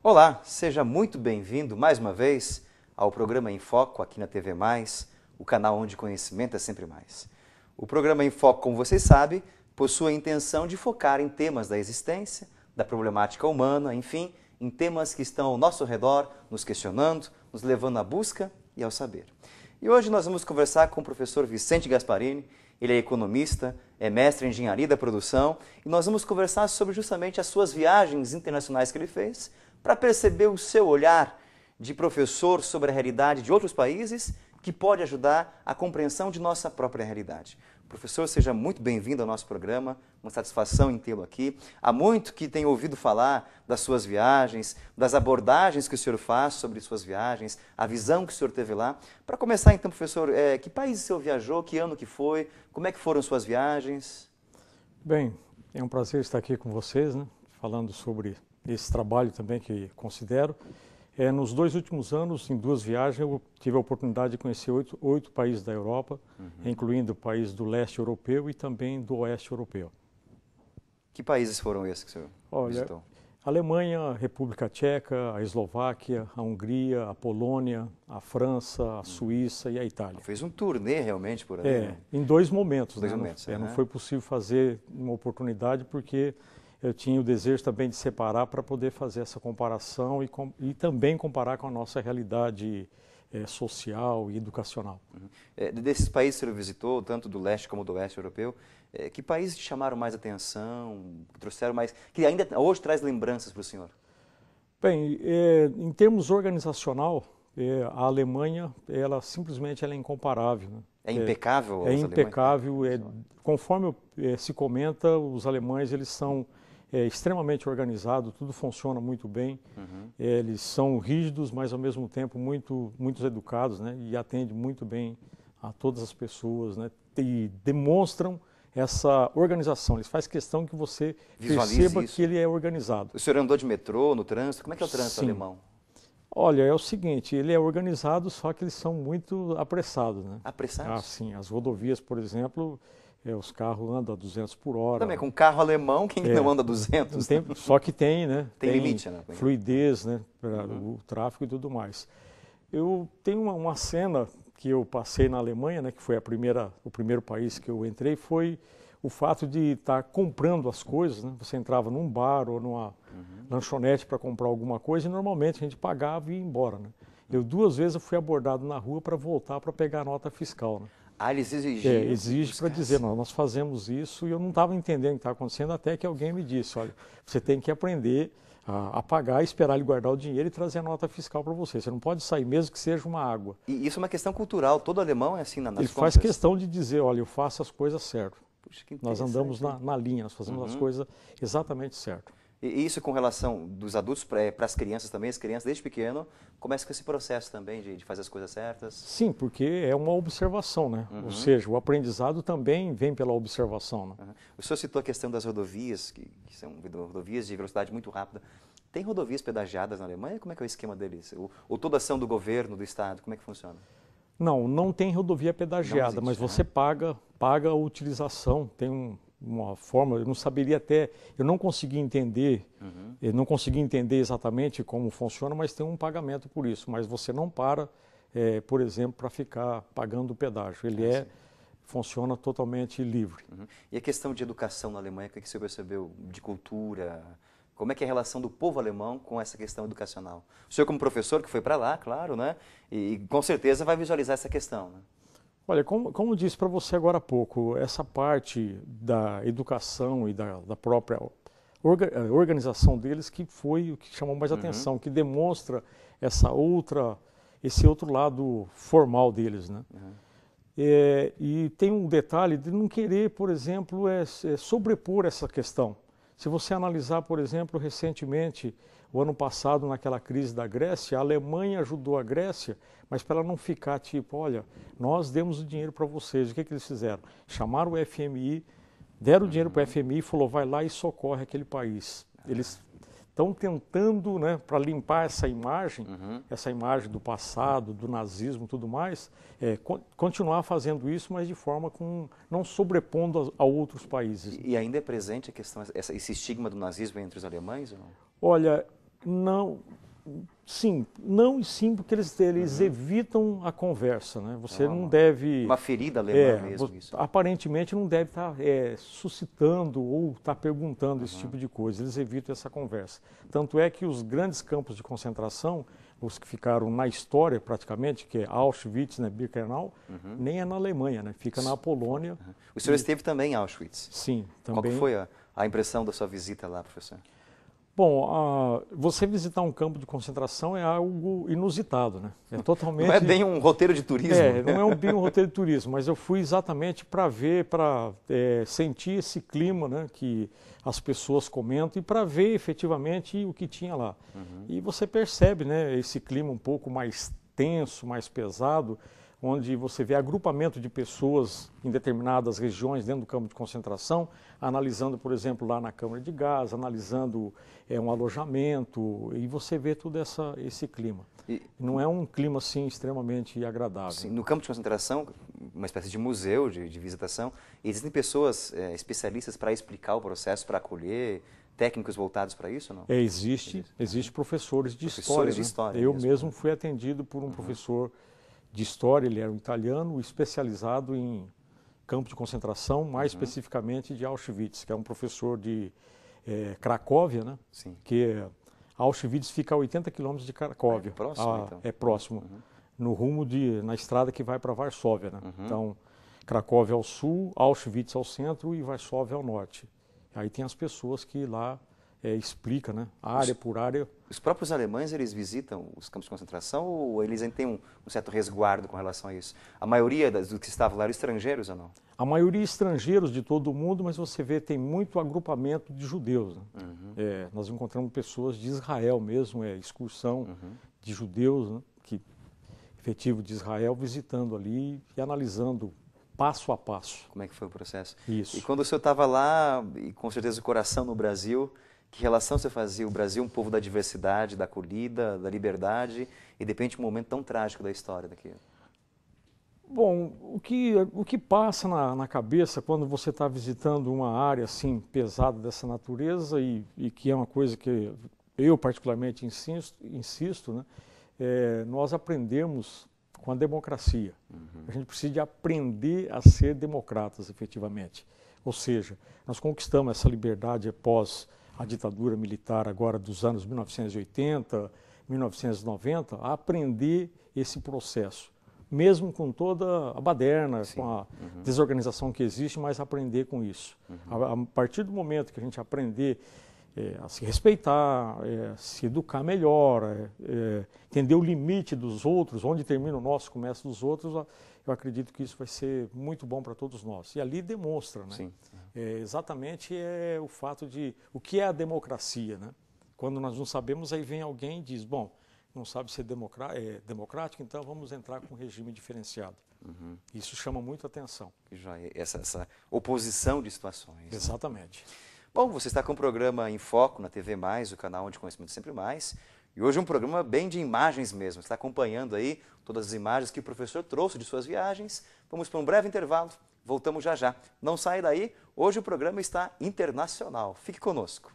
Olá, seja muito bem-vindo mais uma vez ao programa Em Foco aqui na TV+, o canal onde conhecimento é sempre mais. O programa Em Foco, como vocês sabem, possui a intenção de focar em temas da existência, da problemática humana, enfim, em temas que estão ao nosso redor, nos questionando, nos levando à busca e ao saber. E hoje nós vamos conversar com o professor Vicente Gasparini. Ele é economista, é mestre em engenharia da produção, e nós vamos conversar sobre justamente as suas viagens internacionais que ele fez, para perceber o seu olhar de professor sobre a realidade de outros países, que pode ajudar a compreensão de nossa própria realidade. Professor, seja muito bem-vindo ao nosso programa, uma satisfação em tê-lo aqui. Há muito que tenho ouvido falar das suas viagens, das abordagens que o senhor faz sobre suas viagens, a visão que o senhor teve lá. Para começar então, professor, que país o senhor viajou, que ano que foi, como é que foram suas viagens? Bem, é um prazer estar aqui com vocês, né, falando sobre esse trabalho também que considero. Nos 2 últimos anos, em 2 viagens, eu tive a oportunidade de conhecer 8 países da Europa, incluindo países do leste europeu e também do oeste europeu. Que países foram esses que o senhor visitou? A Alemanha, República Tcheca, a Eslováquia, a Hungria, a Polônia, a França, a Suíça e a Itália. Fez um turnê realmente por aí, né? Em 2 momentos. Não foi possível fazer uma oportunidade porque eu tinha o desejo também de separar para poder fazer essa comparação e também comparar com a nossa realidade social e educacional. Desses países que o senhor visitou, tanto do leste como do oeste europeu, que países te chamaram mais atenção, que trouxeram mais, que ainda hoje traz lembranças para o senhor? Bem, em termos organizacional, a Alemanha, ela simplesmente é incomparável, né? É impecável? É impecável. Conforme se comenta, os alemães eles são extremamente organizados, tudo funciona muito bem. Eles são rígidos, mas ao mesmo tempo muito educados, né? E atendem muito bem a todas as pessoas, né? E demonstram essa organização. Eles fazem questão que você perceba que ele é organizado. O senhor andou de metrô, no trânsito? Como é que é o trânsito alemão? Olha, é o seguinte, ele é organizado, só que eles são muito apressados, né? Apressados? Sim, as rodovias, por exemplo, os carros andam a 200 por hora. Também, com carro alemão, quem não anda a 200? Só que tem, né? Tem limite, né? Fluidez, né? Para o tráfego e tudo mais. Eu tenho uma cena que eu passei na Alemanha, né? Que foi o primeiro país que eu entrei, foi o fato de estar comprando as coisas, né? Você entrava num bar ou numa lanchonete para comprar alguma coisa e normalmente a gente pagava e ia embora, né? 2 vezes eu fui abordado na rua para voltar para pegar a nota fiscal, né? Eles exigiam? Exige para dizer, nós fazemos isso, e eu não estava entendendo o que estava acontecendo até que alguém me disse, olha, você tem que aprender a pagar, esperar ele guardar o dinheiro e trazer a nota fiscal para você. Você não pode sair, mesmo que seja uma água. E isso é uma questão cultural, todo alemão é assim nas Ele compras? faz questão de dizer, olha, eu faço as coisas certas. Puxa, que nós andamos na linha, nós fazemos as coisas exatamente certo. E isso com relação dos adultos para as crianças também, as crianças desde pequeno começam com esse processo também de fazer as coisas certas? Sim, porque é uma observação, né? Ou seja, o aprendizado também vem pela observação, né? O senhor citou a questão das rodovias, que são rodovias de velocidade muito rápida. Tem rodovias pedagiadas na Alemanha? Como é que é o esquema deles? Ou toda ação do governo, do Estado, como é que funciona? Não tem rodovia pedagiada, mas você paga a utilização, tem uma forma, eu não saberia eu não consegui entender, exatamente como funciona, mas tem um pagamento por isso, mas você não para, por exemplo, para ficar pagando o pedágio, ele funciona totalmente livre. E a questão de educação na Alemanha, o que você percebeu de cultura? Como é que é a relação do povo alemão com essa questão educacional? O senhor como professor que foi para lá, claro, né? E com certeza vai visualizar essa questão, né? Olha, como disse para você agora há pouco, essa parte da educação e da própria organização deles que foi o que chamou mais atenção, que demonstra esse outro lado formal deles, né? E tem um detalhe de não querer, por exemplo, sobrepor essa questão. Se você analisar, por exemplo, recentemente, o ano passado, naquela crise da Grécia, a Alemanha ajudou a Grécia, mas para ela não ficar tipo, olha, nós demos o dinheiro para vocês. O que eles fizeram? Chamaram o FMI, deram o dinheiro para o FMI e falou, vai lá e socorre aquele país. Eles estão tentando, né, para limpar essa imagem do passado, do nazismo e tudo mais, continuar fazendo isso, mas de forma não sobrepondo a outros países. E ainda é presente a questão, esse estigma do nazismo entre os alemães? Ou não? Olha, Não, sim, não e sim, porque eles evitam a conversa, né? Você não deve... Uma ferida alemã mesmo, isso. Aparentemente não deve estar suscitando ou estar perguntando esse tipo de coisa, eles evitam essa conversa. Tanto é que os grandes campos de concentração, os que ficaram na história praticamente, que é Auschwitz, né, Birkenau, nem é na Alemanha, né? Fica na Polônia. O senhor esteve também em Auschwitz? Sim, também. Qual que foi a impressão da sua visita lá, professor? Bom, você visitar um campo de concentração é algo inusitado, né? É totalmente... Não é bem um roteiro de turismo. Não é bem um roteiro de turismo, mas eu fui exatamente para ver, para sentir esse clima, né, que as pessoas comentam e para ver efetivamente o que tinha lá. E você percebe, né, esse clima um pouco mais tenso, mais pesado, onde você vê agrupamento de pessoas em determinadas regiões dentro do campo de concentração, analisando, por exemplo, lá na câmara de gás, analisando um alojamento, e você vê todo esse clima. Não é um clima, assim, extremamente agradável. Sim, no campo de concentração, uma espécie de museu de visitação, existem pessoas especialistas para explicar o processo, para acolher, técnicos voltados para isso ou não? Existe professores de história. De história Eu mesmo. mesmo fui atendido por um professor de história, ele era um italiano especializado em campo de concentração, mais especificamente de Auschwitz, que é um professor de Cracóvia, né? Sim. Que Auschwitz fica a 80 quilômetros de Cracóvia. É próximo, então. É próximo, no rumo na estrada que vai para Varsóvia, né? Então, Cracóvia ao sul, Auschwitz ao centro e Varsóvia ao norte. Aí tem as pessoas que lá explica, né, área por área. Os próprios alemães, eles visitam os campos de concentração ou eles ainda têm um certo resguardo com relação a isso? A maioria dos que estavam lá eram estrangeiros ou não? A maioria estrangeiros de todo o mundo, mas você vê, tem muito agrupamento de judeus. Né? Nós encontramos pessoas de Israel mesmo, excursão de judeus, né, efetivo de Israel, visitando ali e analisando passo a passo. Como é que foi o processo? Isso. E quando o senhor estava lá, e com certeza o coração no Brasil, que relação você fazia? O Brasil, um povo da diversidade, da acolhida, da liberdade, e de repente um momento tão trágico da história daquilo. Bom, o que passa na cabeça quando você está visitando uma área assim pesada dessa natureza e que é uma coisa que eu particularmente insisto, né, nós aprendemos com a democracia. A gente precisa de aprender a ser democratas, efetivamente. Ou seja, nós conquistamos essa liberdade após a ditadura militar agora dos anos 1980, 1990, a aprender esse processo. Mesmo com toda a baderna, com a desorganização que existe, mas aprender com isso. A partir do momento que a gente aprender a se respeitar, se educar melhor, entender o limite dos outros, onde termina o nosso, começa dos outros, eu acredito que isso vai ser muito bom para todos nós. E ali demonstra, né? Sim. Exatamente o fato de o que é a democracia, né? Quando nós não sabemos, aí vem alguém e diz, bom, não sabe ser democrático, então vamos entrar com um regime diferenciado. Isso chama muito atenção. Já essa oposição de situações. Exatamente. Né? Bom, você está com o programa Em Foco na TV+, o canal onde conhecimento sempre mais. E hoje é um programa bem de imagens mesmo. Você está acompanhando aí todas as imagens que o professor trouxe de suas viagens. Vamos para um breve intervalo. Voltamos já já. Não saia daí. Hoje o programa está internacional. Fique conosco.